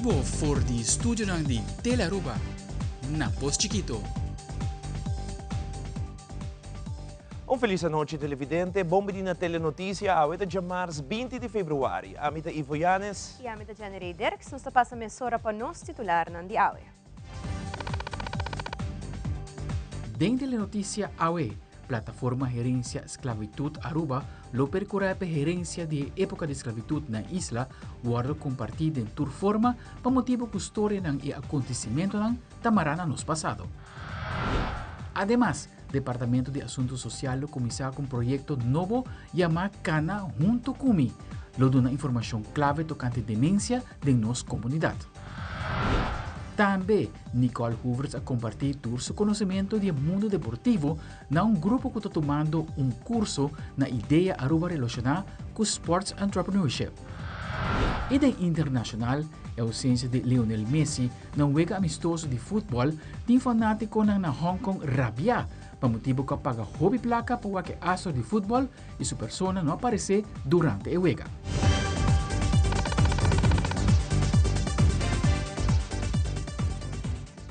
vivo for di studio ng di Telaruba na Post Chiquito. Un felice noche televidente, bombi na telenotícia, aweta de março 20 de februari. Amita Ivo Yanes. E amita Janery Dirks, nos passa mesora para nos titular ng di awe. Den telenotícia awe, plataforma Gerência Esclavitud Aruba, lo percorre gerência de época de esclavitud na isla, guardo compartido em tour forma, pa motivo custória ng acontecimento ng tamarana nos passado. Además, Departamento de Asuntos Sociais começar com um projeto novo chamado Cana Junto Kumi, lo dona informação clave tocante demência de nossa comunidade. Também, Nicole Hoovers a compartilhar seu conhecimento do mundo deportivo na grupo que está tomando curso na ideia Aruba relacionada com Sports Entrepreneurship. E da internacional, a ausência de Lionel Messi na wega amistoso de futebol, de fanático na Hong Kong rabia, para motivo que paga hobby placa para que astro de futebol e sua persona não aparecer durante a wega.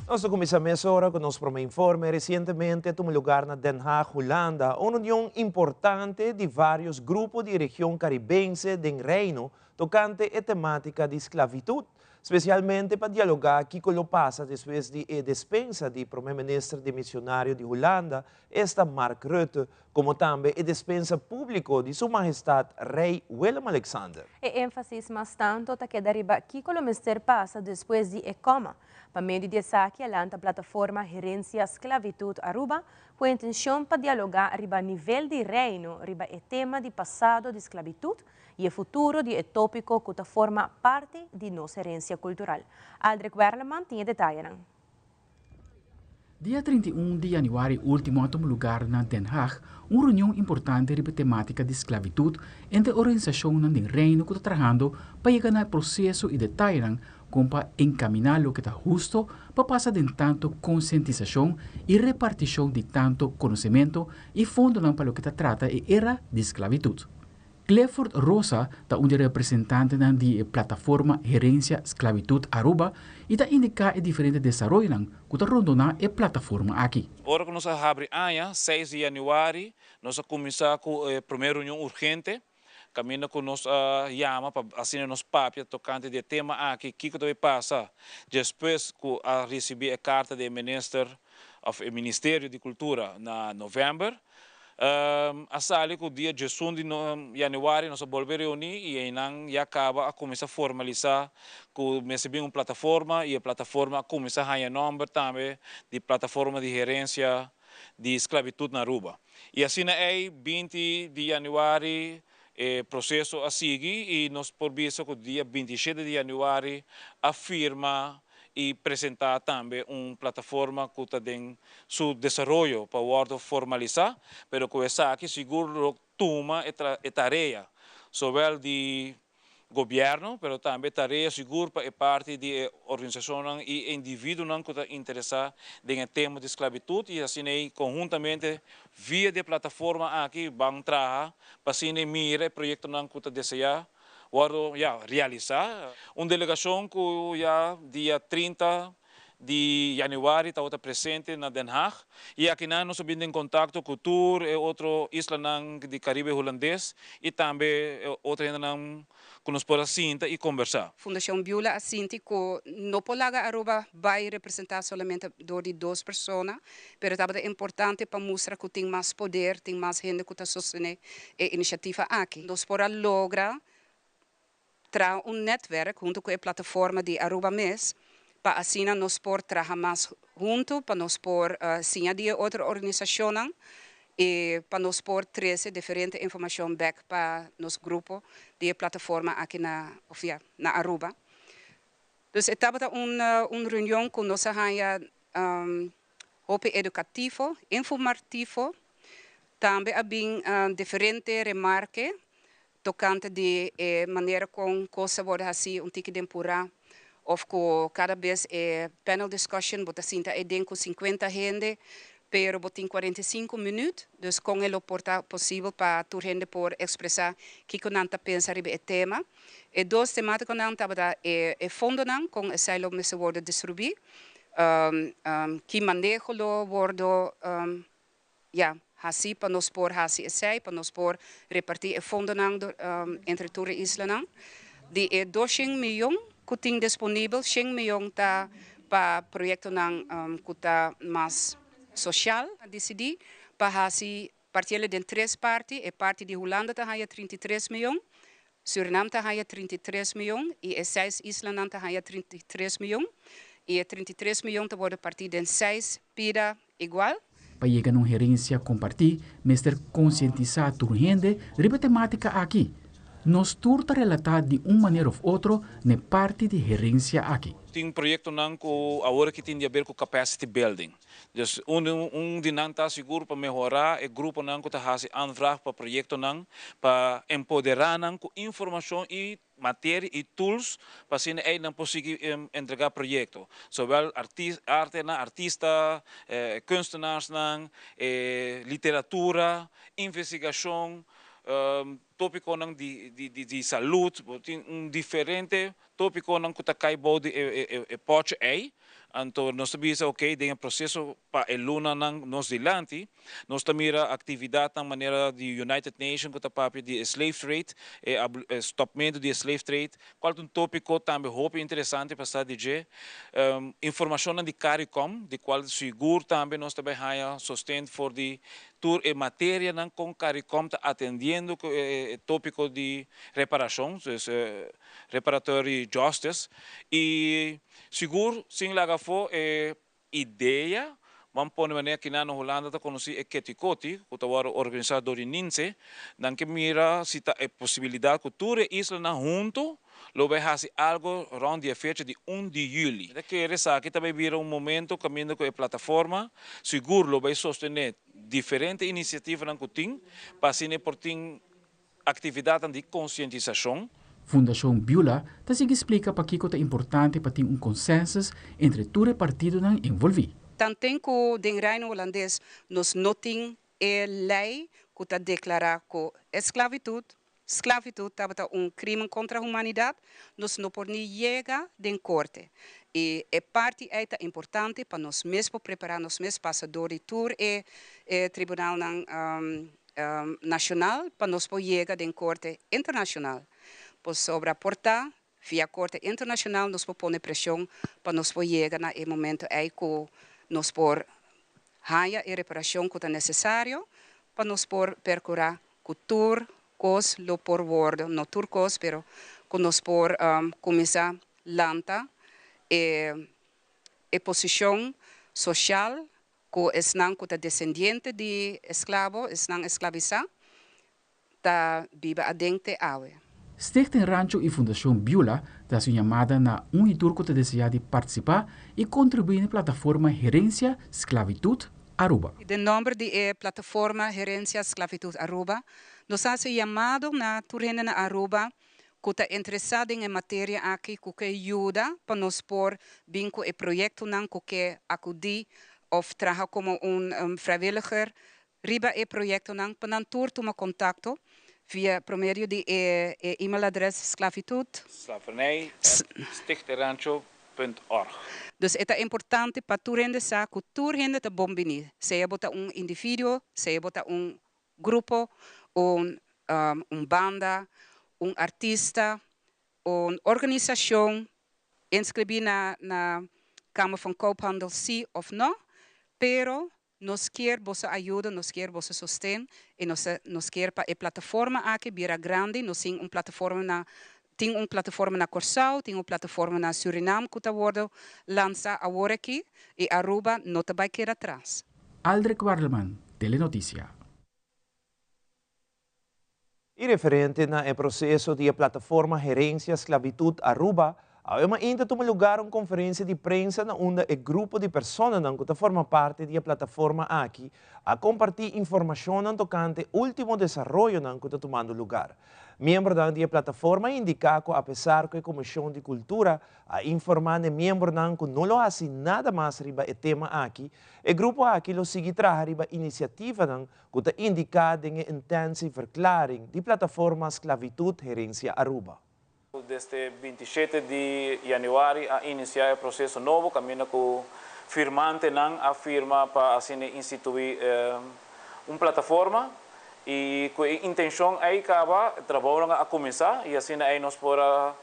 Nós começamos agora com nosso primeiro informe. Recentemente, tomou lugar na Den Haag, Holanda, uma união importante de vários grupos de região caribense do Reino tocante a temática de esclavitud, especialmente para dialogar que lo passa depois de dispensa do primeiro-ministro de missionário de Holanda, esta Mark Rutte, como também a dispensa público de Sua Majestade Rei Willem-Alexander. E ênfasis mais tanto ta que deriva que o ministério passa depois de ECOMA, para meio de saque alanta plataforma Gerência Esclavitud Aruba, com a intenção para dialogar riba nível de reino, riba o tema de passado de esclavitud e o futuro de tópico que forma parte de nossa herência cultural. Aldrich Werleman tinha detalhes. Dia 31 de januário último tomou lugar na Den Haag uma reunião importante sobre a temática de esclavitud entre a organização do reino que está trabalhando para chegar ao processo e detalhes como para encaminhar o que está justo para passar de tanto conscientização e repartição de tanto conhecimento e fundo para o que está trata a era de esclavitud. Clifford Rosa, um representante da plataforma Gerência Esclavitud Aruba, e indica a diferente desenvolvimento que está rondando a plataforma aqui. Agora que nós abrimos 6 de janeiro, nós começamos com a primeira reunião urgente, caminho que nós chama para assinar nos papéis tocante de tema aqui, que deve passar. Depois que receber a carta do Ministério de Cultura na novembro, a sala que o dia 18 de janeiro nós vamos reunir e aí acaba a começar a formalizar que recebemos uma plataforma e a plataforma começa a ganhar nome também de plataforma de gerência de esclavitud na Aruba. E assim é 20 de janeiro processo a seguir e nós por isso que o dia 27 de janeiro afirma e apresentar também uma plataforma que tem seu desenvolvimento para formalizar, mas que essa aqui seguro toma a tarefa, sobre de governo, mas também tarefa segura para parte de organização e indivíduos que estão interessados em tema de esclavitud e assim conjuntamente via de plataforma aqui vão trabalhar para assim mira o projeto que está desejando realizar. Uma delegação que dia 30 de janeiro está presente na Den Haag e aqui nós estamos em contato com o Tour e outra isla de Caribe holandês e também outra que nos pode assintar e conversar. Fundação Beulah assinta que não pode Aruba vai representar somente de 2 pessoas, mas é importante para mostrar que tem mais poder, tem mais gente que está sustentando a iniciativa aqui. Nós podemos lograr tra netwerk junto com a plataforma de Aruba MES para assim nós por trabalhar mais junto para nós por sim de outra organização e para nós por trazer diferente informação back para nosso grupo de plataforma aqui na Aruba. Então estava uma reunião com nós hope educativo, informativo, também havia diferentes remarques tocante de maneira como coisa pode assim tique tempura ou que cada vez panel discussion bota sinta com 50 gente pero botin 45 minutos, dus con el porta possível para tu gente por expressar que conanta pensa ribe e tema. E dos temáticos nan tabada e fondo nan com asilo mese worden distribuir. Que manejo lo wordo ja, hasi para nos por hasi essay para nos por repartir e fondo nan entre toere isla nan. Die 200 miljoen kuting disponível, 100 miljoen ta para proyecto nan kuta mas social a decidir para hasi partiele den 3 parti e parte de Holanda ta haya 33 miljoen. Suriname ta haya 33 miljoen e 6 isla ta haya 33 miljoen. E 33 miljoen te worden partir den 6 pida igual. Para llegar a una gerencia compartir, mester concientizar tu gente de temática aqui. Nos turta relatar de uma maneira ou outra na parte de gerência aqui. Tem projeto não que agora que tem a ver com capacity building. Dus de não está seguro para melhorar, o grupo não que está fazendo anvraag para projeto não para empoderar não com informação e matéria e tools para assim aí não conseguir entregar projeto. Zowel artista, kunstenaars não, literatura, investigação. Tópico nang de saúde, diferente tópico nang kutakai body e poche aí, então nós sabemos ok, tem um processo para a luna nang nos dilante, nós tamira atividade na maneira de United Nations kutapapi de slave trade e stopamento de slave trade, qual um tópico também hope interessante para estar dizer, informação de CARICOM, de qual seguro também nós também há sustento for de tour e matéria não com CARICOM está atendendo o tópico de reparação, reparatory justice e seguro sim laga for ideia vamos pôr maneira que na Holanda está conhecido é Ketikoti, que está organizado em Ninse, não que mira se tá a possibilidade que toda isla na junto lo vai fazer algo around a fecha de 1 de julho. Que essa aqui também vira momento caminhando com a plataforma, seguro lo vai sostener diferentes iniciativas na Coutinho, para assim por ter atividade de conscientização. Fundação Beulah também explica para que é importante para ter consenso entre todos os partidos envolvidos. Tanto que den reino holandês nos noting lei que está declarar que esclavitud é crime contra a humanidade, nós não podemos chegar den corte. E é parte importante para nós mesmos preparar nós mesmos passadores tour e tribunal nacional para nós poder chegar den corte internacional. Por sobreportar via corte internacional nós podemos pressão para nós poder chegar no momento que nós por haya e reparação que é necessário para nós por percorrer cultura cos lo por word no turcos pero que nós por começar lanta e posição social que é que descendiente de escravo é esclavizado tá viva adente awe. Stichting Rancho e Fundação Beulah dá sua chamada na turco que deseja participar e contribuir na plataforma Gerência Esclavitud Aruba. O nome da plataforma Gerência Esclavitud Aruba nos hace chamado na turhende na Aruba que está interessado em matéria aqui que ajuda para nos pôr vinco e projeto não que acudir ou trabalhar como vrijwilliger riba e projeto não para não tur tomar contato via promedio de e-mail adres esclavitud. Slavernij@stichtingrancho.org. Dus é importante para tu rende sa que tu rende te bombini. Seja bota indivíduo, seja bota grupo, banda, artista, organização, inscrever na Kamer van Koophandel sim of não, pero nos quer vossa ajuda, nos quer vossa sustento e nos quer para a plataforma aqui vira grande, nos tem plataforma na Corsau, tem plataforma na Suriname que está sendo lançada agora aqui e Aruba não está vai quedar atrás. Aldrich Warleman, Telenotícia. E referente na processo de plataforma Gerência Esclavitud Aruba, Aveva ainda toma lugar uma conferência de prensa onde o grupo de pessoas que forma parte da plataforma aqui a compartilhar informação tocante ao último desenvolvimento que está tomando lugar. Membros da plataforma indicaram que, apesar que a Comissão de Cultura a informar de membros que não lo faz nada mais riba o tema aqui, o grupo aqui lo sigue trabalhando a iniciativa que está indicada em intensa verklaring de plataforma Esclavitud Herência Aruba. Desde 27 de januário a iniciar o processo novo, caminho com firmante a firma para assim instituir uma plataforma e com a intenção aí acaba trabalho a começar e assim aí nós podemos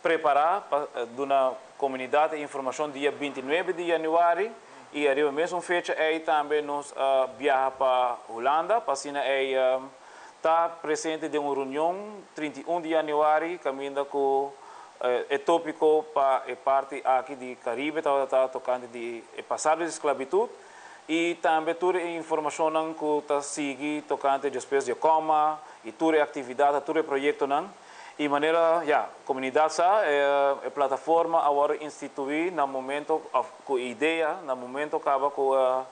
preparar para uma comunidade de informação dia 29 de januário e arriba mesmo fecha aí também nós viajar para Holanda para assim aí está presente de uma reunião 31 de januário, caminho com o tópico para a parte aqui de Caribe, está tocando de passado de esclavitud, e também toda a informação que está seguindo tocante de espécies de coma, e toda a atividade, todo o projeto, e maneira, a comunidade a plataforma agora instituir no momento, com ideia, no momento acaba com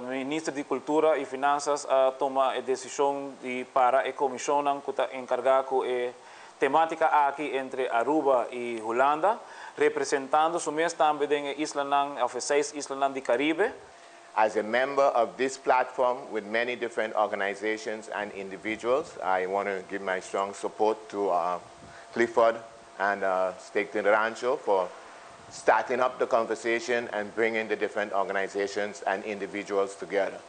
Ministro de Cultura e Finanças toma a decisão para a comissão que está encarregada com a temática aqui entre Aruba e Holanda, representando o mês também a isla of 6 islas do Caribe. As a member of this platform with many different organizations and individuals, I want to give my strong support to Clifford and Stake to the Rancho for starting up the conversation and bringing the different organizations and individuals together.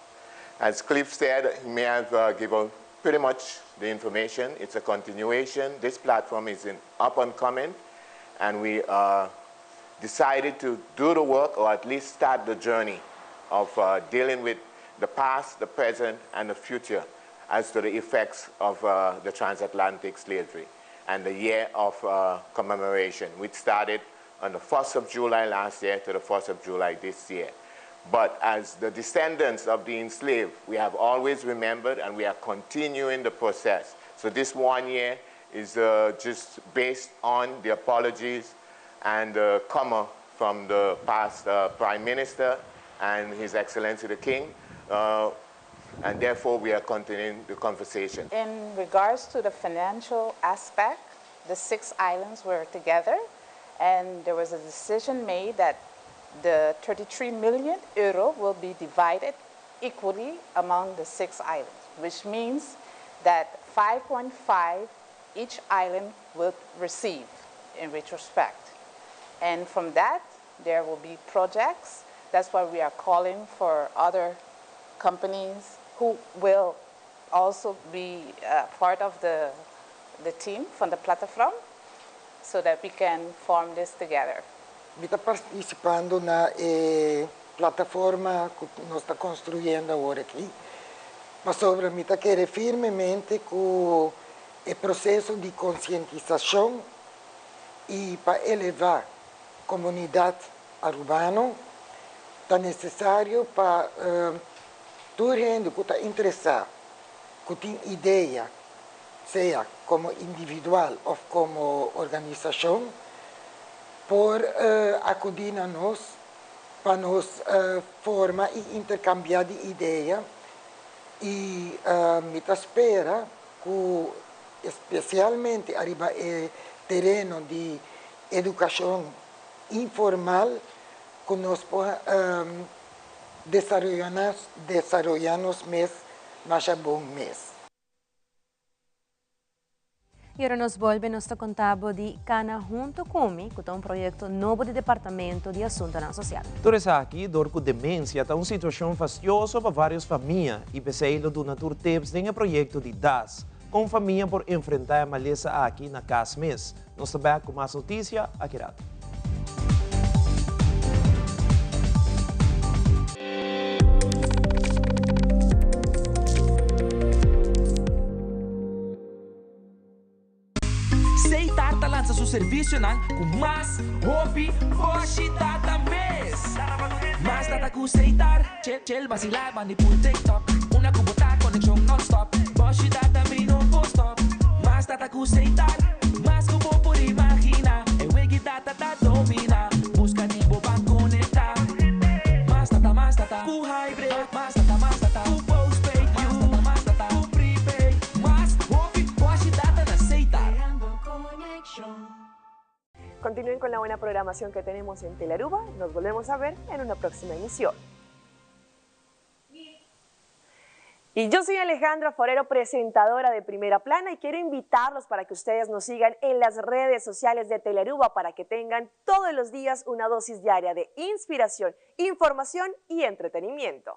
As Cliff said, he may have given pretty much the information. It's a continuation. This platform is up and coming, and we decided to do the work, or at least start the journey of dealing with the past, the present, and the future as to the effects of the transatlantic slavery and the year of commemoration, which started on the 1st of July last year to the 1st of July this year. But as the descendants of the enslaved, we have always remembered and we are continuing the process. So this 1 year is just based on the apologies and comment from the past Prime Minister and His Excellency the King, and therefore we are continuing the conversation. In regards to the financial aspect, the 6 islands were together, and there was a decision made that the 33 million euro will be divided equally among the 6 islands, which means that 5.5 each island will receive in retrospect. And from that, there will be projects. That's why we are calling for other companies who will also be part of the team from the platform, so that we can form this together. Mi está participando na plataforma que nós está construindo agora aqui, mas sobre mi está querer firmemente com o processo de conscientização e para elevar a comunidade urbana, está necessário para todo mundo que está interessado, que tem ideia, seja como individual ou como organização, por acudir a nós, para nós formar e intercambiar de ideia. E me espera que, especialmente arriba o terreno de educação informal, que nós podemos desarrollarnos mais bom mês. E ora nos volve nosso contábil de Cana junto comigo, que é projeto novo do Departamento de Assuntos Sociais. Todos aqui, dor com demência, está uma situação fastidiosa para várias famílias e pessoal do Natur Tips tem o projeto de DAS, com família por enfrentar a maleza aqui na casa mês. Nós também com mais notícia aqui rato. Lança seu serviço com mais hobby, hoje data mês. Mais data com aceitar, chill, vacilar, manipul TikTok. Uma cubotar, conexão non-stop. Hoje data me não vou stop. Mais data com aceitar, mais como por imaginar. É wiki data Continúen con la buena programación que tenemos en Telearuba. Nos volvemos a ver en una próxima emisión. Y yo soy Alejandra Forero, presentadora de Primera Plana, y quiero invitarlos para que ustedes nos sigan en las redes sociales de Telearuba para que tengan todos los días una dosis diaria de inspiración, información y entretenimiento.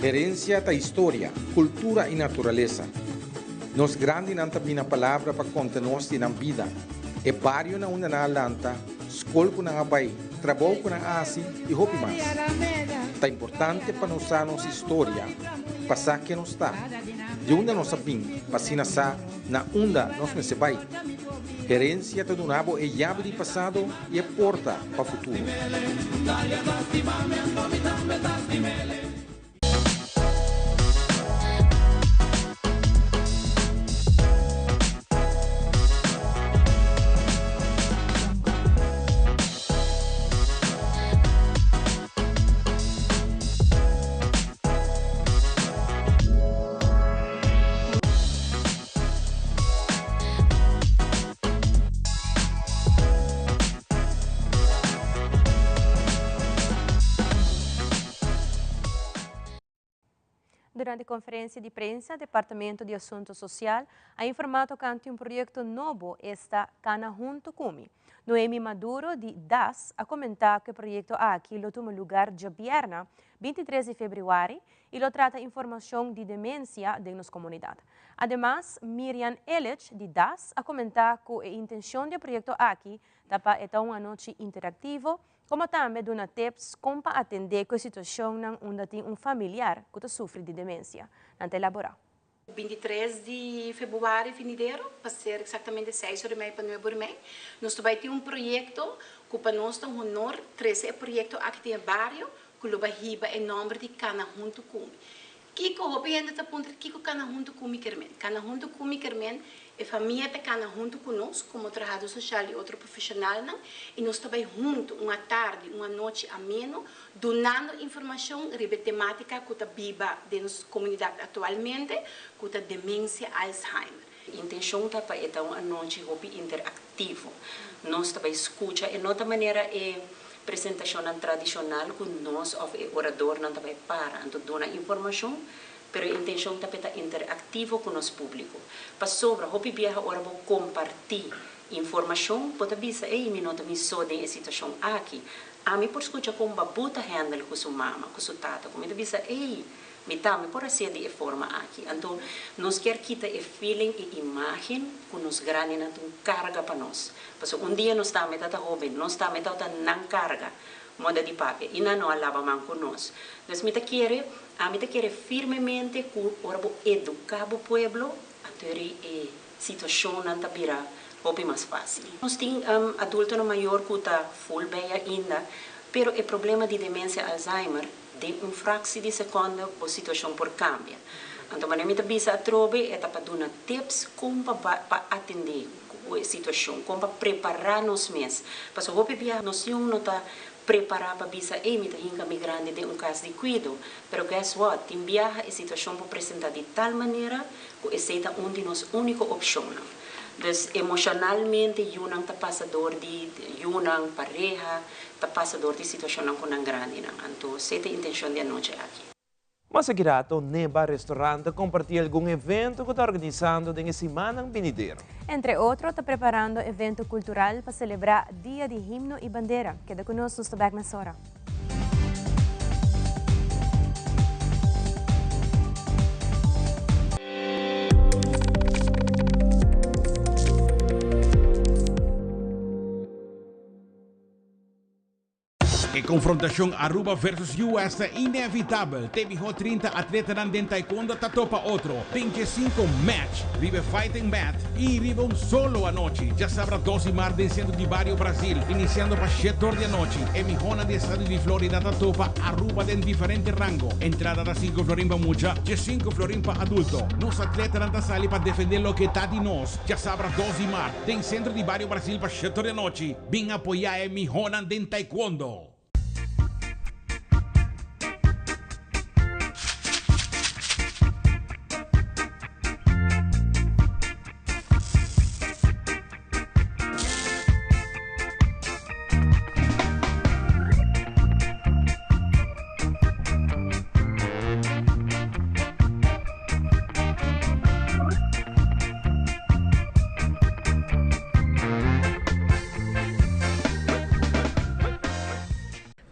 Herencia da história, cultura e natureza. Nos grande não tem a palavra para contar-nos na vida. É barrio na una na lanta, escola na abai, trabalho na asi e roupa mais. Tá importante para nós a nossa história, passar que nós está. De onde nós sabemos, passina sa na onda nós me se vai. Herência do nabo é chave de passado e é porta para o futuro. Durante a conferência de prensa, o Departamento de Assunto Social ha informado que um projeto novo está Cana Junto Kumi. Noemi Maduro, de DAS, ha comentado que o projeto aqui lo toma lugar de viernes, 23 de fevereiro, e lo trata informação de demência de nossa comunidade. Además, Miriam Ellich, de DAS, ha comentado que a intenção do projeto aqui é uma noite interativa, como também dona tips como para atender com a situação onde tem familiar que sofre de demência. Não te elaborar. 23 de fevereiro, venideiro, vai ser exatamente 6h30 para 9h30. Nós também temos projeto que para nós tem honor, 13 projeto aqui no bairro, que o Bahiba é nome de Cana Junto Kumi. Kiko, o ainda está apontando Kiko Cana Junto Kumi Kermen. Cana Junto Kumi Kermen é família que cana junto conosco, como trabalhador social e outro profissional, não? E nós também juntos, uma tarde, uma noite ameno, donando informação sobre a temática que está viva da nossa comunidade atualmente, que é demência Alzheimer. A intenção é para uma noite interativa. Nós também escuta e outra maneira é apresentação tradicional que nós, o orador, não também para, então dona informação. Pero a intenção é estar interativo com o nosso público. Para sobre, hopi viaja ora vou compartilhar informação, pode avisar, ei, me nota me só de situação aqui. A mim por escutar como babuta handle com sua mama, com sua tata, como me avisa, ei, me tame por assim de forma aqui. Então, nós quer quitar o feeling e imagem que nos grande não tem carga para nós. Porque dia nós estamos tata jovem, nós estamos tata não carga. Moda de papel, e não alava man conosco. Então, a mim quer firmemente que o educar o povo, a ter a situação não vira mais fácil. Nós temos adulto no maior que está full bem ainda, pero o problema de demência Alzheimer, de fração de segundo, a situação por cambia. Então, a minha bisa trobe é para dar tips como para atender a situação, como para preparar-nos mesmo. Porque o que nós não está preparar para bisa emita hinga migrante de caso de cuido, pero guess what? Tem viaja a situação para apresentar de tal maneira que essa é uma de nossa única opção. Então, emocionalmente, yun ang tapasador de yun ang pareja, tapasador de situação com ang grande. Então, essa é a intenção da noite aqui. Mas aqui rato, Neba Restaurante compartilha algum evento que está organizando na semana venideira. Entre outros, está preparando evento cultural para celebrar Dia de Himno e Bandeira. Queda conosco no Stabag na Sora. A confrontação Aruba versus US é inevitável. Teve 30 atletas de taekwondo tatopa outro. 25 match, vive fighting mat e vive solo a noite. Já sabrá 12 mar de centro de Barrio Brasil, iniciando para 7 horas da noite. E Mijona de estado de Florida tatopa Aruba em diferente rango. Entrada da 5 florim para mucha, de 5 florim para adulto. Nos atletas da sali para defender o que está de nós. Já sabrá 12 mar, tem centro de Barrio Brasil para 7 horas da noite. Vem apoiar a Mijona de taekwondo.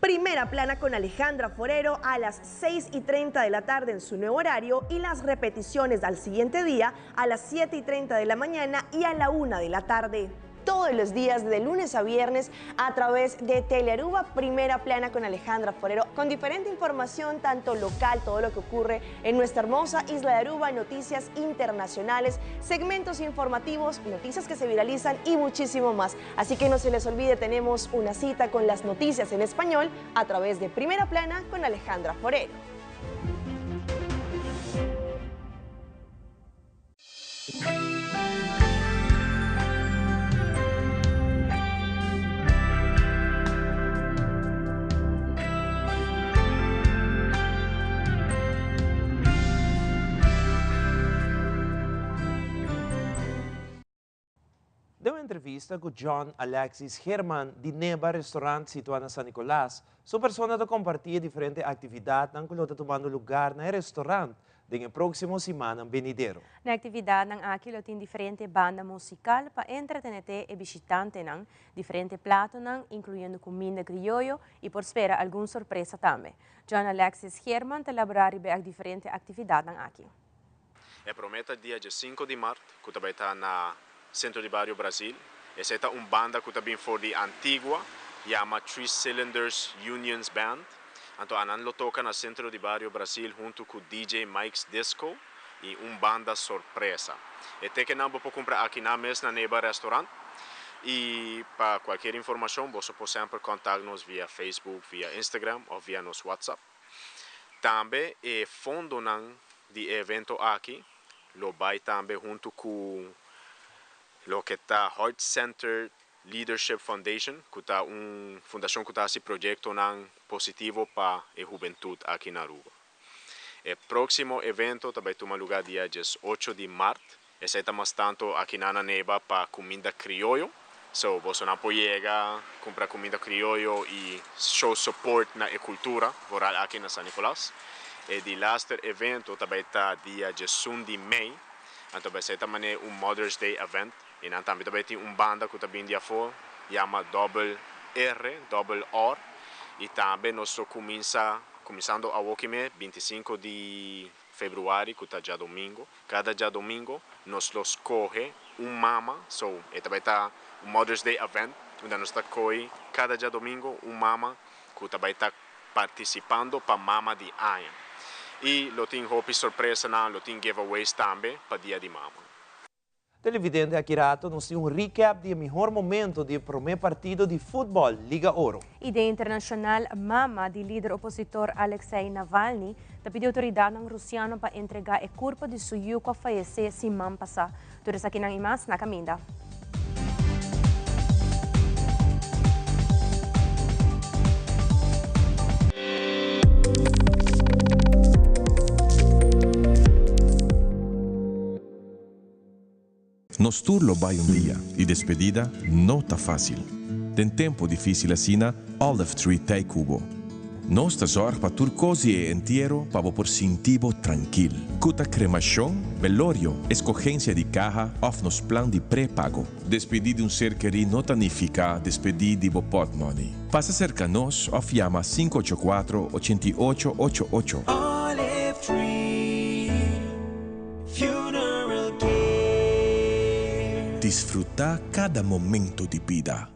Primera Plana con Alejandra Forero a las 6:30 de la tarde en su nuevo horario y las repeticiones al siguiente día a las 7:30 de la mañana y a la 1 de la tarde. Todos los días de lunes a viernes a través de Telearuba, Primera Plana con Alejandra Forero, con diferente información tanto local, todo lo que ocurre en nuestra hermosa isla de Aruba, noticias internacionales, segmentos informativos, noticias que se viralizan y muchísimo más. Así que no se les olvide, tenemos una cita con las noticias en español a través de Primera Plana con Alejandra Forero. Deu entrevista com John Alexis Herman, de Neba Restaurant situado em San Nicolás. Sua persona de compartilha diferentes atividades que está tomando lugar no restaurante na próxima semana em Benidero. Na atividade ng Aquilo tem diferente banda musical para entretener e visitante ng diferente plato ng incluyendo comida criollo e por espera alguma surpresa também. John Alexis Herman elaborar a diferente atividade ng Aquilo. É prometa dia 5 de março, que vai estar na Centro de Barrio Brasil. Essa é uma banda que também foi de Antigua, chama Three Cylinders Unions Band. Então, anan toca na Centro de Barrio Brasil junto com DJ Mike's Disco e uma banda surpresa. E tem que não pode comprar aqui na mesa na Neba Restaurant. E para qualquer informação, você pode sempre contar-nos via Facebook, via Instagram ou via nosso WhatsApp. Também o fundo de evento aqui, lo vai também junto com lo que está Heart Center Leadership Foundation, que está uma fundação que está esse projeto positivo para a juventude aqui na Aruba. O próximo evento vai tomar lugar dia 18 de março. Esse é mais tanto aqui na Neba para comida criollo. So, você não pode chegar, comprar comida criollo e show support na cultura rural aqui na San Nicolás. E de last evento também está dia 1 de maio. Então vai ser também Mother's Day event. E também tem uma banda que também dia for, chama Double R. E também nós começando a Wokime 25 de fevereiro, que está já domingo. Cada dia domingo nós escolhe mama, so e também está Mother's Day event, onde nós escolhe cada dia domingo mama que também está participando para mama de ano. E lo tem hopi surpresa, lo tem giveaways também para dia de mama. Televidente aqui rato, nós temos recap do melhor momento do primeiro partido de futebol Liga Ouro. Ideia internacional mama de líder opositor Alexei Navalny da pediu autoridade ng Rusiano para entregar o corpo de suyo que faleceu semana passada. Tudo aqui ng imas na Caminda. Nos turlo vai dia e despedida não tá fácil. Tem tempo difícil assim, Olive Tree tem cubo. Nós tá zorg para turcosi e inteiro para por sentivo tranquilo. Cuta cremação, velório, escogência de carro, of nos plan de pré-pago. Despedir de ser querido não significa despedir de pot money. Passa cerca nós, of llama 584-8888. Olive Tree Funeral Care. Desfrutar cada momento de vida.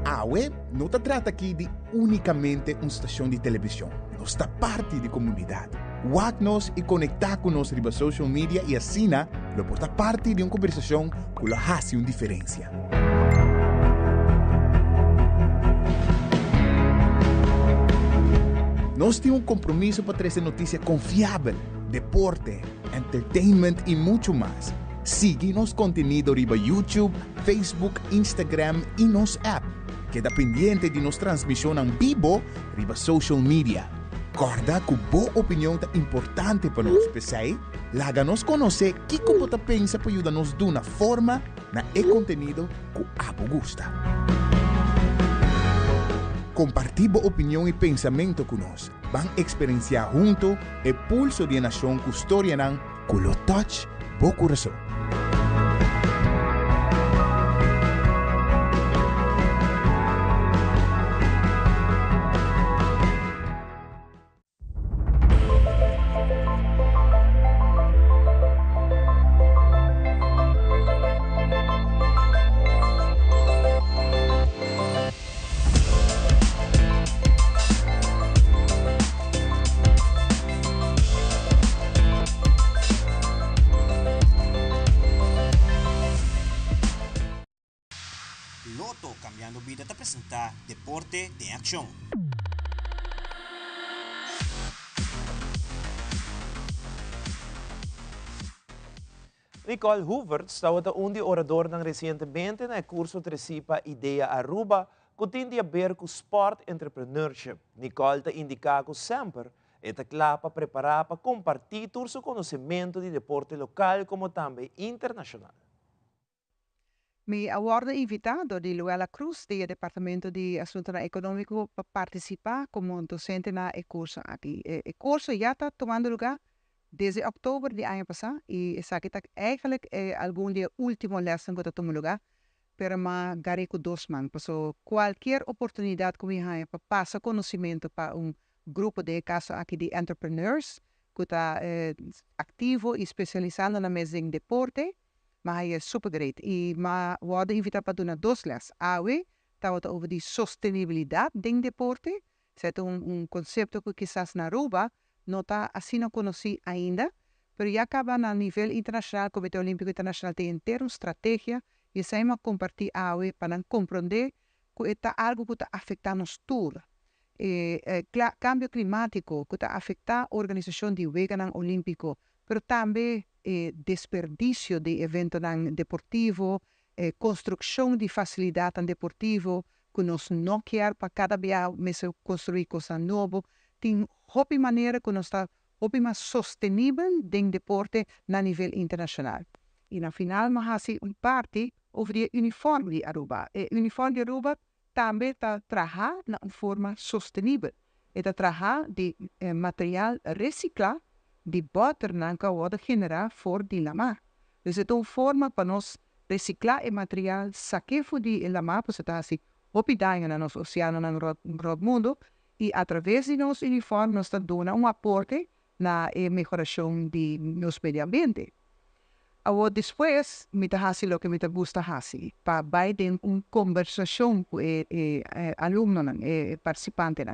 A web não se trata aqui de unicamente uma estação de televisão. Nós está parte da comunidade. Wag-nos e conectar com nós riba social media e assim, lo porta parte de uma conversação que lo hace uma diferença. Nós temos um compromisso para trazer notícia confiável, deporte, entertainment e muito mais. Siga nosso conteúdo riba YouTube, Facebook, Instagram e nosso app. Queda pendiente de nossa transmissão em vivo riba social media. Corda que boa opinião é importante para nós, pessoal. Laga-nos conhecer o que você pensa para ajudar-nos de uma forma na conteúdo que você gosta. Compartir boa opinião e pensamento conosco. Vão experienciar junto o pulso de nação que história não, que lo touch, boa coração. Loto Cambiando Vida te presenta Deporte de Acción. Nicole Hoover estava um orador recentemente no curso Trecipa Ideia Aruba, que tem a ver com sport entrepreneurship. Nicole te indica que sempre é claro para preparar para compartilhar todo o seu conhecimento de deporte local como também internacional. Mi award invitado di Luella Cruz del Departamento di Asuntos Económicos para participar como docente na curso aqui. O curso já está tomando lugar desde outubro do ano passado e essa aqui eigenlijk algum dia último lesson que está tomando lugar, pero ma gareco 2 man. So qualquer oportunidade que we have para passar conhecimento para grupo de caso aqui de entrepreneurs que está ativo e especializado na mesa em deporte. Maar hij is super great. E we worden invitado para doen 2 les. AWE, está over die sostenibilidade de deporte. É conceito que quizás na Aruba não está assim não conhecido ainda, mas já acaba no nível internacional, o Comitê Olímpico Internacional tem inteira estratégia e saímos compartilhar AWE para compreender que é algo que está afetando nós tudo. Cambio climático que está afetando a organização de Wegenan Olímpico, mas também desperdício de evento deportivo, construção de facilidade deportivo, que nós não queremos para cada vez construir coisa nova. Tem outra maneira que nós está mais sustentável de deporte na nível internacional. E na final, nós temos parte over o uniforme de Aruba. O uniforme de Aruba também está trabalhando na forma sustentável. Está trabalhando de material reciclado de boter que wordt generado por de lama. Dus het is een forma para nós reciclar o material, sacar de lama, pues está assim, opidando na nos oceano, na mundo, e através de nosso uniforme nós está dando aporte na melhoração de nosso meio ambiente. Agora depois, me está fazendo o que me gusta fazer, para ter conversação com alunos, participantes.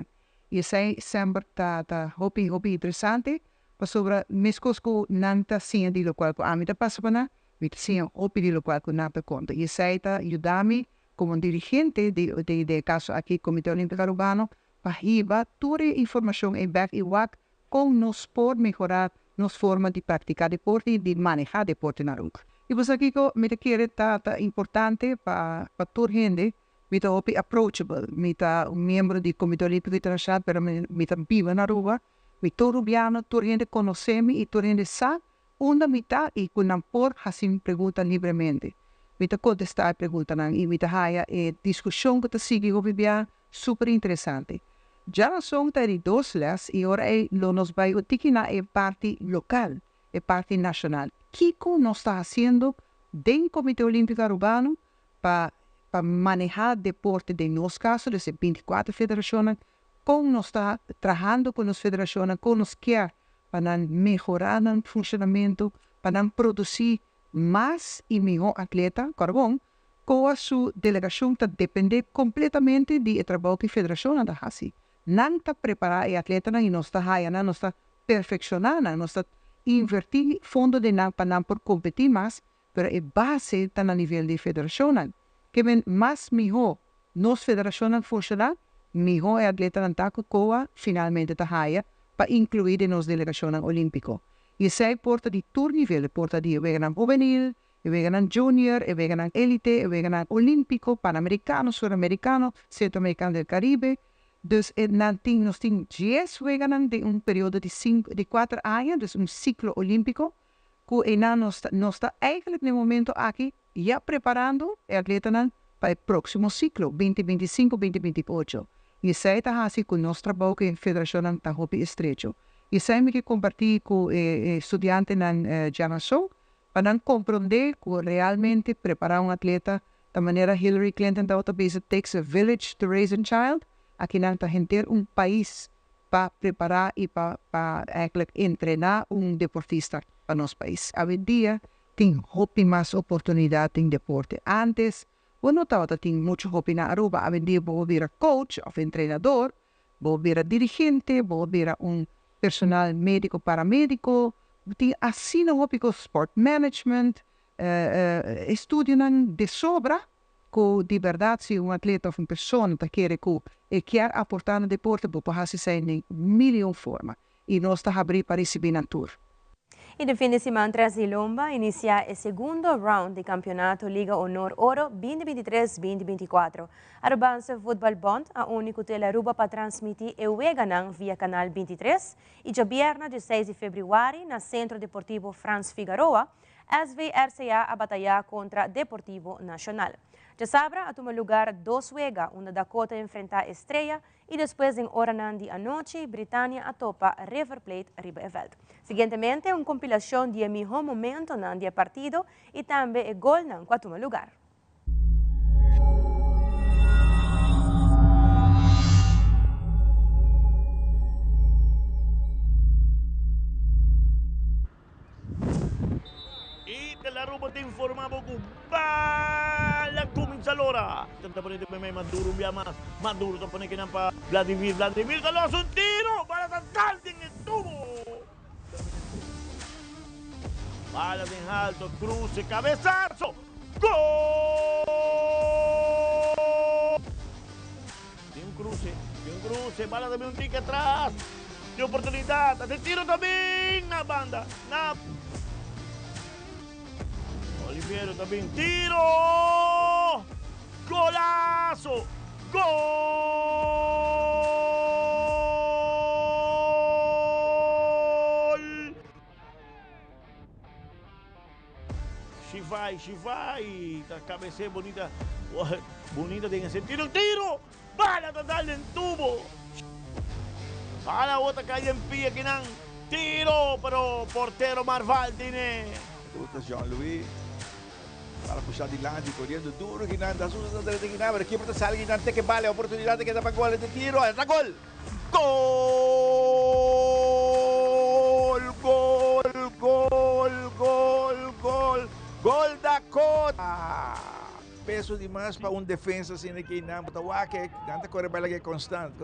E isso sempre está hobby interessante. Sobre mescos que não está sendo de local que a mim passa para nós, me sim opi de local que não conta. E isso está ajudando como dirigente de caso aqui Comitê Olímpico Urbano para riba toda a informação em back e wack com nos por melhorar nossa forma de praticar deporte e de manejar deporte na rua. E por aqui que me quer tá importante para toda gente, me tá opi approachable, me tá membro do Comitê Olímpico Internacional, pero me tá viva na rua. Mi todo biano, todo gente conhece-me e todo gente sabe onde me está e quando por assim pergunta livremente. Me está contestar a pergunta e me está a discussão que está seguindo o super interessante. Já não são de 2 les e agora nos vai utilizar a parte local, a parte nacional. O que nós está fazendo dentro do Comitê Olímpico Urbano para manejar deporte de nosso caso, de 24 federações, como nós está trabalhando com as federações, com os que para melhorar o funcionamento, para produzir mais e melhor atleta, carbon, com a sua delegação está depender completamente do trabalho que a federação está fazendo. Não está preparar o atleta e nós está fazendo, nós está perfeccionando, nós está invertir fundo de não para por competir mais, mas a base está no nível de federação. Que vem mais melhor nas federações funcionar, melhor atleta não está coa finalmente está raia para incluir em nossa delegação olímpica. E isso é porta de todo nível, porta de vegan juvenil, vegan junior, vegan elite, vegan olímpico, pan-americano, sul-americano, centro-americano del Caribe. Dus nós temos 10 vegan de período de 4 anos, dus ciclo olímpico, que nós está eigenlijk no momento aqui já preparando o atleta para o próximo ciclo, 2025-2028. E isso está assim com o nosso trabalho que a federação está muito estreito. E isso é que compartilhar com estudantes na geração para compreender que realmente preparar atleta da maneira Hillary Clinton da outra vez, it takes a village to raise a child. Aqui não está ter país para preparar e para treinar deportista para nosso país. Hoje em dia tem muito mais oportunidade em deporte. Antes, não tinha muito hobby na Aruba. Hoje em dia, vou vir coach ou treinador, vou vir dirigente, vou vir personal médico, paramédico, tem assim no hobby com sport management, estudiam de sobra que de verdade se atleta of pessoa que quer aportar no deporte, pode ser em milhão formas. E nós estamos abrindo para receber na tour. E no fim de semana, Trasilomba inicia o segundo round do campeonato Liga Honor Oro 2023-2024. Arubança Football Bond, a único tele Aruba para transmitir e Weganang via Canal 23. E já viernes, 16 de fevereiro, no Centro Deportivo Franz Figueroa, SVRCA a batalhar contra Deportivo Nacional. Já sabra, a tomar lugar 2 Wega, onde Dakota enfrenta a Estrela e depois em Oranandi à noite, Britânia a topa River Plate Ribeirão. Seguintemente, uma compilação de melhor momento no dia partido e também o gol no quarto lugar. Aruba te informavo que bala comincia l'ora. Tanta ponete per me Maduro via Maduro te pone che non fa Vladimir Salos un tiro para saltar en el tubo. Bala en alto, cruce, cabezazo. ¡Gol! Tiene un cruce, bala de un tique atrás. De oportunidad, hace tiro también na banda. Oliviero también, tiro, golazo, gol. Shifai, la cabeza bonita, bonita tiene ese tiro, bala total en tubo. Bala otra calle en pie, que nan, tiro, pero portero Marval tiene. Gusta Jean-Louis. Para puxar de lado, correndo duro, que não dá susto da direita, que não, aqui para sair, que não tem que vale a oportunidade que dá para gol, de tiro, é gol! Gol da Dakota! Peso demais para defesa assim que não, que não corre bala que é constante.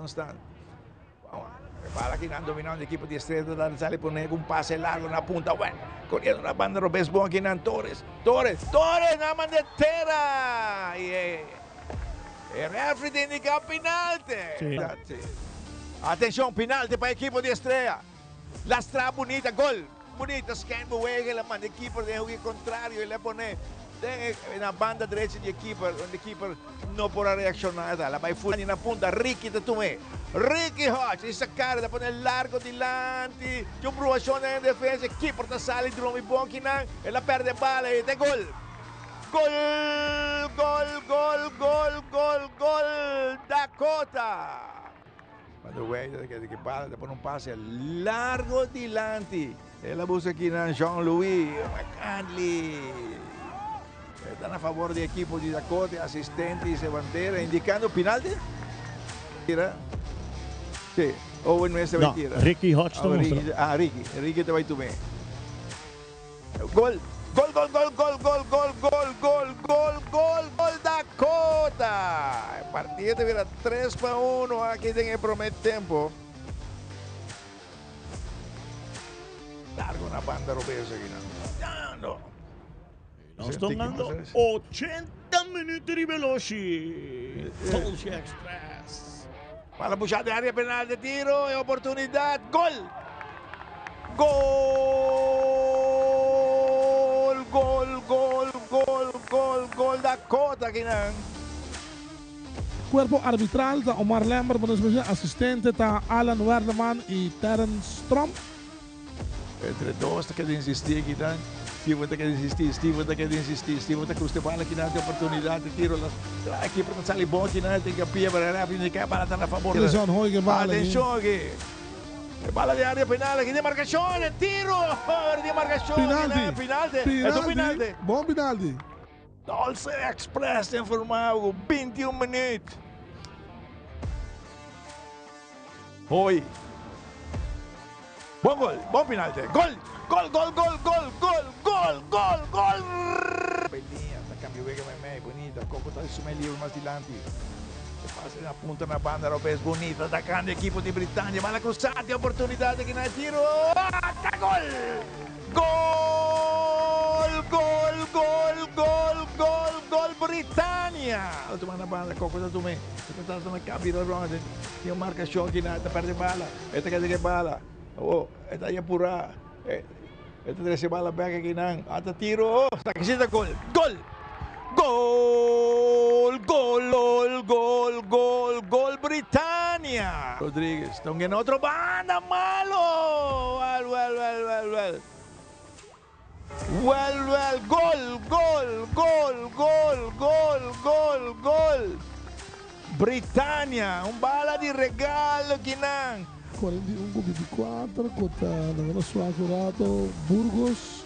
Para que não dominando a equipe de Estrela, da sale poner um passe largo na punta, bueno, correndo na banda, Robes bom aqui na Torres, na mandeteira, e refri de indicar penalti. Sim. Atenção, penalti para a equipe de Estrela, lastra bonita, gol, bonita, scan buega, la manda equipe de jogo contrário, ele pone na banda direita de equipe, onde a equipe não pode reaccionar, ela vai fuori na punta, Ricky Ricky Hodge, essa cara da poner largo di lanti, c'è un provazione in difesa, chi porta sale di nuovo buon che non, e la perde balla e è gol. Gol, Dakota. Quando vede che palla, da pone un passe largo di lanti, e la busa qui na Jean-Louis, McCanley. Están a favor del equipo di Dakota, assistenti e bandera, indicando penalti. Sì, Owen Mesa vai tira. Ricky Hodge Ricky te vai tu bem. Gol Dakota. A partida vira 3-1 aqui tem o primeiro tempo. Largo na banda Robesa aqui não. Nós estamos dando 80 minutos de veloci. Tulsi Express. Para puxar de área penal de tiro e oportunidade. Gol Dakota aqui não. Cuerpo arbitral da Omar Lambert, assistente da Alan Werleman e Terence Strom. Entre dois que insistir aqui não. Steve tem que insistir, Steve tem que custe bala que não tem oportunidade de tiro. Aqui para não sair bom que não tem que apia para a que a bala está a favor. Atenção aqui. Bala de área penal aqui, demarcazione, tiro, demarcazione, penalti. É do penalti. Bom penalti. Tulsi Express informado, 21 minutos. Oi. Bom gol, bom penalti. Gol. Belinha, da cambio vega mais bonita, Coco está su meio livre mais dilante. Passa na punta na banda, Robes bonita, atacando a equipe de Britânia, mala cruzada, oportunidade aqui na tiro. Gol! gol Britania! Tumana bala, koko sa tume. Ito sa nagkabiro ron. Yung markasyon, kinata, perde bala. Ito ka sige bala. Oo, ito ay pura. Ito na si bala baka kinang. At tiro, sakisita gol. Gol! Gol! Gol Britania! Rodriguez, tungin otro banda, malo! Well, gol! Britania, un bala di regalo, kinang. 41-24 contra la sua accurato Burgos.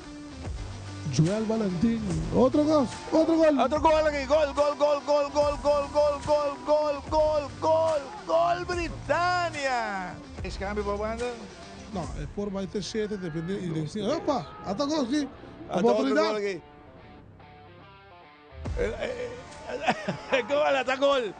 Joel Valentín, otro gol lagi, gol Britania. ¿Es cambio por banda? No, es por Maite 7, depende y le opa, hasta gol sí, oportunidad. Gol.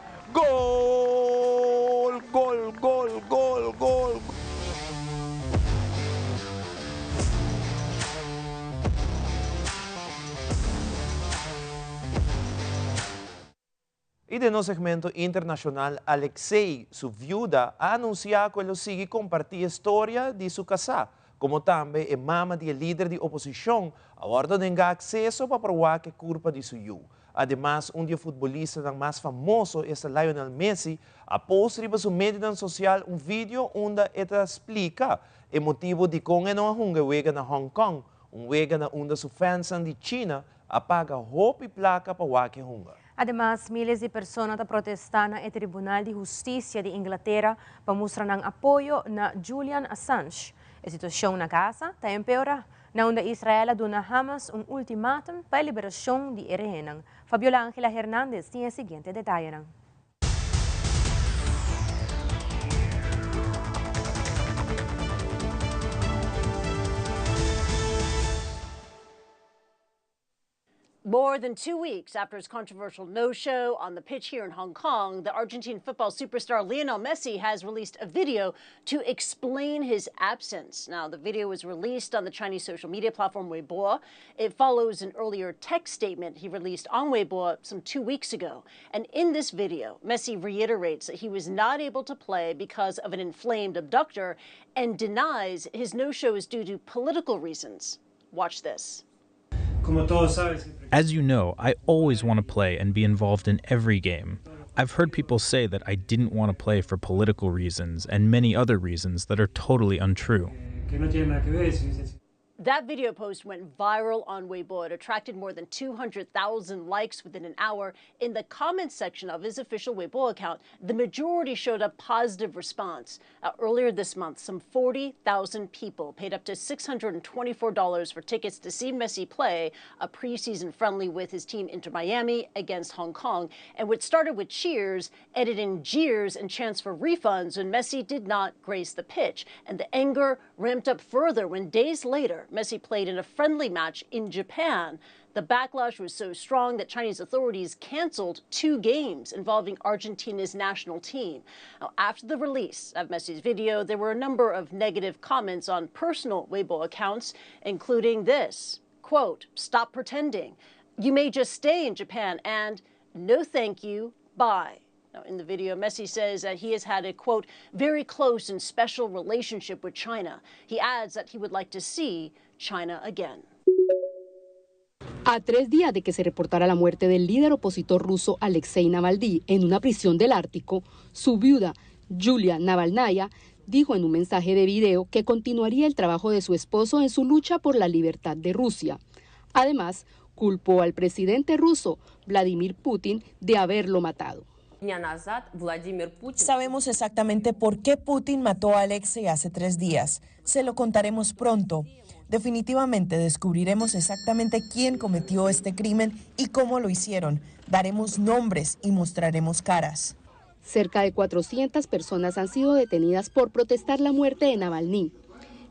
Y de nuestro segmento internacional, Alexei, su viuda, ha anunciado que lo sigue compartir historia de su casa, como también es mamá del líder de oposición, ahora tenga acceso para probar que culpa de su hijo. Además, un día futbolista más famoso es Lionel Messi, ha postado en su medio social un video donde explica el motivo de que no juega en Hong Kong, un juega donde sus fans de China apaga roupa y placa para que juega. Además, miles de personas protestan en el Tribunal de Justicia de Inglaterra para mostrar apoyo a Julian Assange. La situación en Gaza está empeorando, donde Israel dona Hamas un ultimátum para la liberación de rehenes. Fabiola Ángela Hernández tiene el siguiente detalle. More than 2 weeks after his controversial no-show on the pitch here in Hong Kong, the Argentine football superstar Lionel Messi has released a video to explain his absence. Now, the video was released on the Chinese social media platform Weibo. It follows an earlier text statement he released on Weibo some 2 weeks ago. And in this video, Messi reiterates that he was not able to play because of an inflamed abductor and denies his no-show is due to political reasons. Watch this. As you know, I always want to play and be involved in every game. I've heard people say that I didn't want to play for political reasons and many other reasons that are totally untrue. That video post went viral on Weibo. It attracted more than 200,000 likes within an hour. In the comments section of his official Weibo account, the majority showed a positive response. Earlier this month, some 40,000 people paid up to $624 for tickets to see Messi play a preseason friendly with his team Inter Miami against Hong Kong. And what started with cheers ended in jeers and chants for refunds when Messi did not grace the pitch. And the anger ramped up further when days later, Messi played in a friendly match in Japan. The backlash was so strong that Chinese authorities canceled 2 games involving Argentina's national team. Now, after the release of Messi's video, there were a number of negative comments on personal Weibo accounts, including this, quote, "Stop pretending. You may just stay in Japan," and "No thank you, bye." Now, in the video, Messi says that he has had a, quote, "very close and special relationship with China." He adds that he would like to see China again. A 3 días de que se reportara la muerte del líder opositor ruso Alexei Navalny en una prisión del Ártico, su viuda, Yulia Navalnaya, dijo en un mensaje de video que continuaría el trabajo de su esposo en su lucha por la libertad de Rusia. Además, culpó al presidente ruso, Vladimir Putin, de haberlo matado. Sabemos exactamente por qué Putin mató a Alexei hace 3 días. Se lo contaremos pronto. Definitivamente descubriremos exactamente quién cometió este crimen y cómo lo hicieron. Daremos nombres y mostraremos caras. Cerca de 400 personas han sido detenidas por protestar la muerte de Navalny.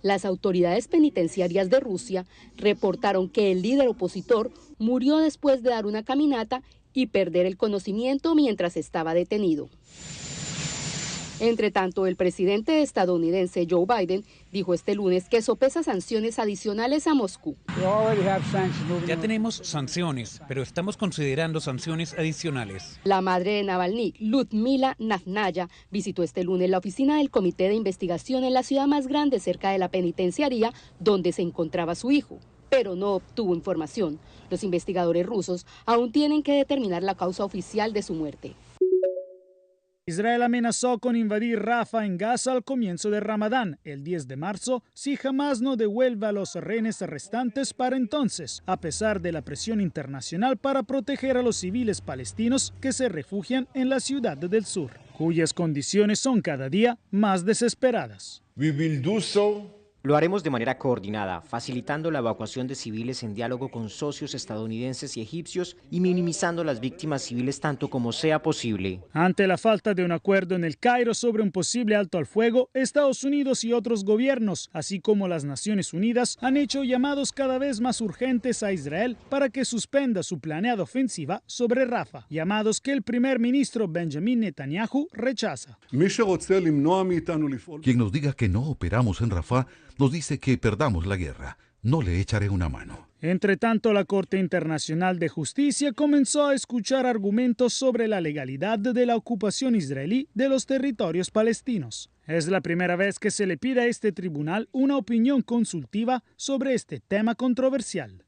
Las autoridades penitenciarias de Rusia reportaron que el líder opositor murió después de dar una caminata y perder el conocimiento mientras estaba detenido. Entre tanto, el presidente estadounidense Joe Biden dijo este lunes que sopesa sanciones adicionales a Moscú. Ya tenemos sanciones, pero estamos considerando sanciones adicionales. La madre de Navalny, Lyudmila Navalnaya, visitó este lunes la oficina del Comité de Investigación en la ciudad más grande cerca de la penitenciaría donde se encontraba su hijo, pero no obtuvo información. Los investigadores rusos aún tienen que determinar la causa oficial de su muerte. Israel amenazó con invadir Rafah en Gaza al comienzo del Ramadán, el 10 de marzo, si Hamas no devuelve a los rehenes restantes para entonces, a pesar de la presión internacional para proteger a los civiles palestinos que se refugian en la ciudad del sur, cuyas condiciones son cada día más desesperadas. Lo haremos de manera coordinada, facilitando la evacuación de civiles en diálogo con socios estadounidenses y egipcios y minimizando las víctimas civiles tanto como sea posible. Ante la falta de un acuerdo en el Cairo sobre un posible alto al fuego, Estados Unidos y otros gobiernos, así como las Naciones Unidas, han hecho llamados cada vez más urgentes a Israel para que suspenda su planeada ofensiva sobre Rafah, llamados que el primer ministro Benjamin Netanyahu rechaza. Quien nos diga que no operamos en Rafah nos dice que perdamos la guerra. No le echaré una mano. Entre tanto, la Corte Internacional de Justicia comenzó a escuchar argumentos sobre la legalidad de la ocupación israelí de los territorios palestinos. Es la primera vez que se le pide a este tribunal una opinión consultiva sobre este tema controversial.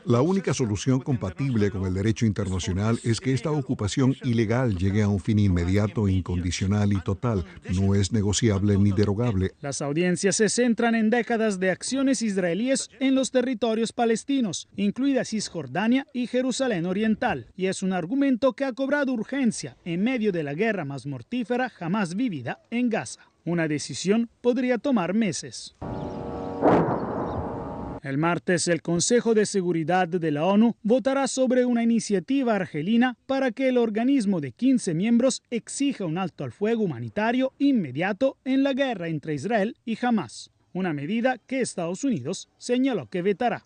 La única solución compatible con el derecho internacional es que esta ocupación ilegal llegue a un fin inmediato, incondicional y total. No es negociable ni derogable. Las audiencias se centran en décadas de acciones israelíes en los territorios palestinos, incluida Cisjordania y Jerusalén Oriental, y es un argumento que ha cobrado urgencia en medio de la guerra más mortífera jamás vivida en Gaza. Una decisión podría tomar meses. El martes, el Consejo de Seguridad de la ONU votará sobre una iniciativa argelina para que el organismo de 15 miembros exija un alto al fuego humanitario inmediato en la guerra entre Israel y Hamas, una medida que Estados Unidos señaló que vetará.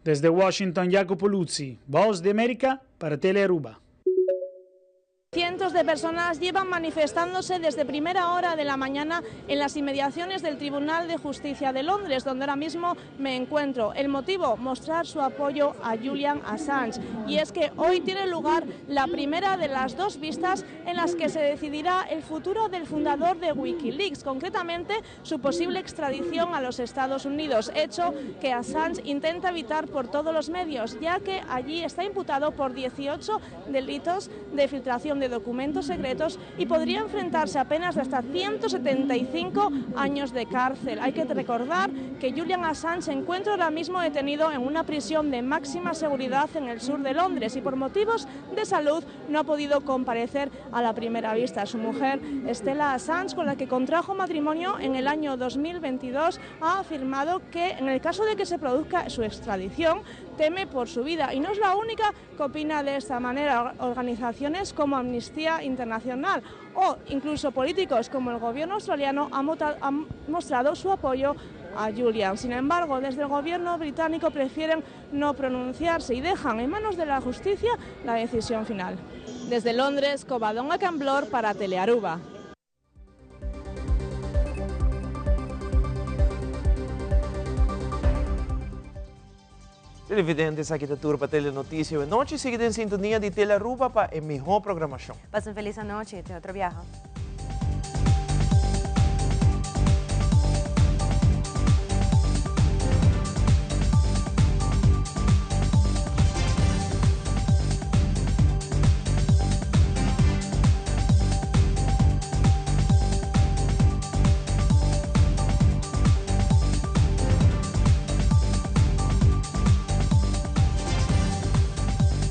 Desde Washington, Jacopo Luzzi, Voz de América para Telearuba. Cientos de personas llevan manifestándose desde primera hora de la mañana en las inmediaciones del Tribunal de Justicia de Londres, donde ahora mismo me encuentro. El motivo, mostrar su apoyo a Julian Assange. Y es que hoy tiene lugar la primera de las dos vistas en las que se decidirá el futuro del fundador de Wikileaks, concretamente su posible extradición a los Estados Unidos, hecho que Assange intenta evitar por todos los medios, ya que allí está imputado por 18 delitos de filtración de documentos secretos y podría enfrentarse a penas de hasta 175 años de cárcel. Hay que recordar que Julian Assange se encuentra ahora mismo detenido en una prisión de máxima seguridad en el sur de Londres y por motivos de salud no ha podido comparecer a la primera vista. Su mujer, Stella Assange, con la que contrajo matrimonio en el año 2022, ha afirmado que en el caso de que se produzca su extradición, teme por su vida. Y no es la única que opina de esta manera. Organizaciones como Amnistía Internacional o incluso políticos como el gobierno australiano han mostrado su apoyo a Julian. Sin embargo, desde el gobierno británico prefieren no pronunciarse y dejan en manos de la justicia la decisión final. Desde Londres, Covadonga Camblor para Telearuba. Televidentes, aqui da Turpa Telenotícia. Noite seguida em sintonia de Telearuba para a melhor programação. Pasen feliz noche, te otro viaje.